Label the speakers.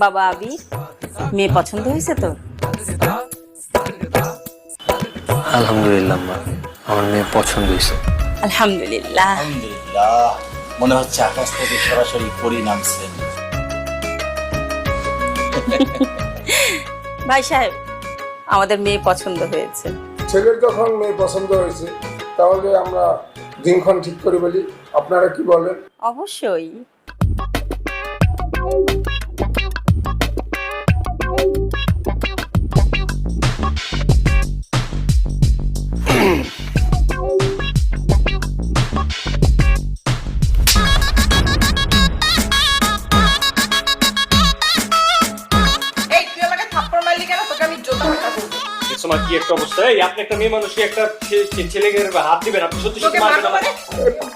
Speaker 1: বাবা আবির, মেয়ে পছন্দ হয়েছে তো?
Speaker 2: আলহামদুলিল্লাহ মা, আমার মেয়ে পছন্দ হয়েছে।
Speaker 1: আলহামদুলিল্লাহ।
Speaker 3: আলহামদুলিল্লাহ, মনে হচ্ছে আকাশ থেকে সরাসরি পরি নামছেন।
Speaker 1: ভাই সাহেব, আমাদের মেয়ে পছন্দ হয়েছে।
Speaker 4: ছেলের যখন মেয়ে পছন্দ হয়েছে তাহলে আমরা দিনক্ষণ ঠিক করে বলি, আপনারা কি বলেন?
Speaker 1: অবশ্যই।
Speaker 5: এই তুই আমাকে থাপ্পড় মারলি কেন? তোকে আমি জোতা মারটা বলবো।
Speaker 6: তোমার কি একটা অবস্থা? এই আপনি একটা মেয়ে মানুষ, একটা ছেলেকে হাত দিবেন, আপনি সত্যি
Speaker 5: তোকে
Speaker 6: সত্যি মারবেন
Speaker 5: মারবো
Speaker 6: আমাকে?
Speaker 5: মানে